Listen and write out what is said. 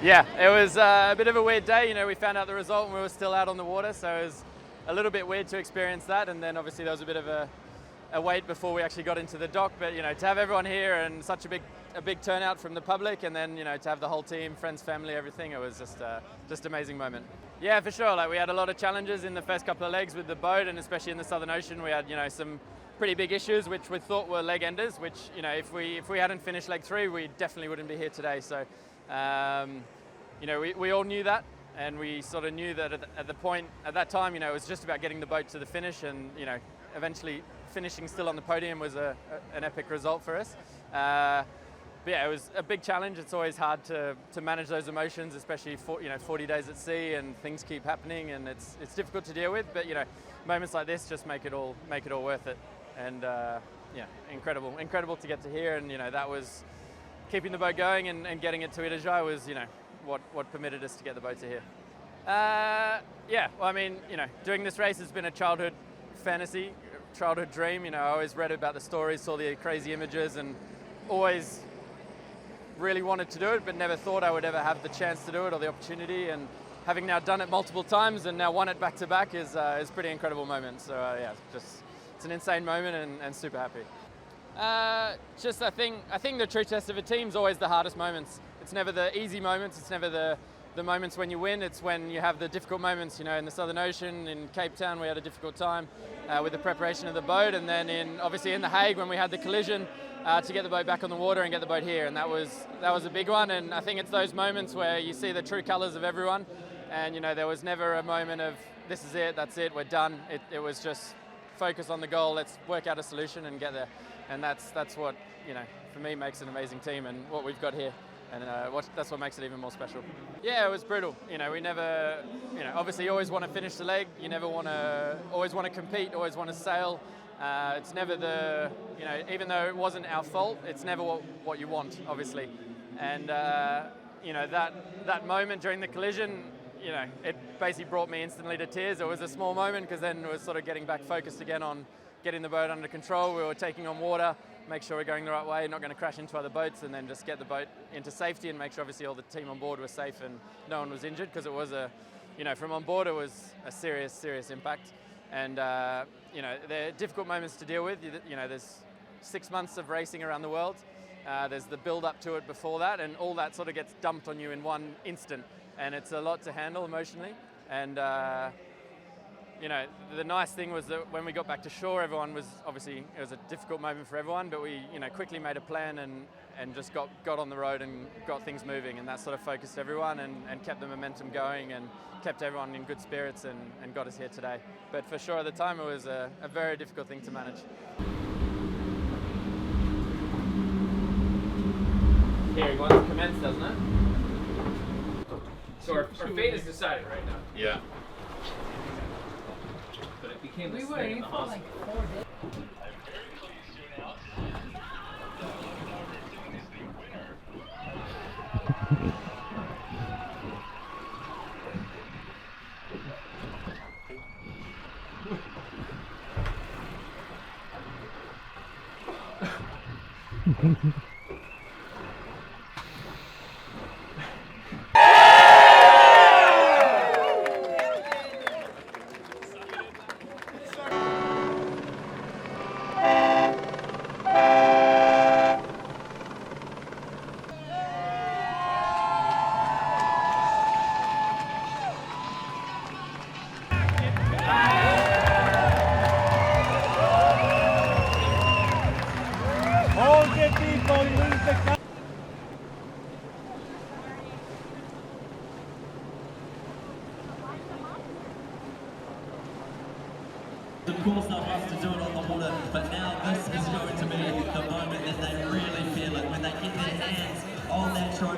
Yeah, it was a bit of a weird day. You know, we found out the result and we were still out on the water, so it was a little bit weird to experience that. And then obviously there was a bit of a wait before we actually got into the dock. But you know, to have everyone here and such a big turnout from the public, and then you know to have the whole team, friends, family, everything, it was just amazing moment. Yeah, for sure. Like we had a lot of challenges in the first couple of legs with the boat, and especially in the Southern Ocean, we had some pretty big issues which we thought were leg enders. Which you know, if we hadn't finished leg 3, we definitely wouldn't be here today. So. You know, we all knew that, and we sort of knew that at that time, you know, it was just about getting the boat to the finish, and you know, eventually finishing still on the podium was an epic result for us. But yeah, it was a big challenge. It's always hard to manage those emotions, especially 40 days at sea, and things keep happening, and it's difficult to deal with. But you know, moments like this just make it all worth it, and yeah, incredible to get to here, and you know, that was keeping the boat going and getting it to Itajai was, you know, what permitted us to get the boat to here. Yeah, well, I mean, you know, doing this race has been a childhood fantasy, childhood dream. You know, I always read about the stories, saw the crazy images, and always really wanted to do it, but never thought I would ever have the chance to do it or the opportunity. And having now done it multiple times and now won it back to back is a pretty incredible moment. So yeah, it's an insane moment and super happy. Just I think the true test of a team is always the hardest moments. It's never the easy moments. It's never the moments when you win. It's when you have the difficult moments. You know, in the Southern Ocean, in Cape Town, we had a difficult time with the preparation of the boat, and then obviously in the Haag when we had the collision to get the boat back on the water and get the boat here, and that was a big one. And I think it's those moments where you see the true colours of everyone, and you know, there was never a moment of this is it, that's it, we're done. It was just focus on the goal. Let's work out a solution and get there. And that's what, you know, for me makes an amazing team and what we've got here. And that's what makes it even more special. Yeah, it was brutal. You know, we never, you know, obviously you always want to finish the leg. You never always want to compete, always want to sail. It's never you know, even though it wasn't our fault, it's never what you want, obviously. And, you know, that moment during the collision, you know, it basically brought me instantly to tears. It was a small moment because then it was sort of getting back focused again on getting the boat under control. We were taking on water, make sure we're going the right way, not going to crash into other boats, and then just get the boat into safety and make sure obviously all the team on board was safe and no one was injured, because it was you know, from on board it was a serious impact. And you know, they're difficult moments to deal with. You know, there's 6 months of racing around the world. There's the build up to it before that, and all that sort of gets dumped on you in one instant, and it's a lot to handle emotionally. And you know, the nice thing was that when we got back to shore, everyone was obviously, it was a difficult moment for everyone, but we, you know, quickly made a plan and just got on the road and got things moving, and that sort of focused everyone and kept the momentum going and kept everyone in good spirits and got us here today. But for sure at the time it was a very difficult thing to manage. Here, wants to commence, doesn't it? So our fate is decided right now. Yeah. But it became this thing in the hospital. Like 4 days. Of course, not us to do it on the water, but now this is going to be the moment that they really feel it when they get their hands on that trophy.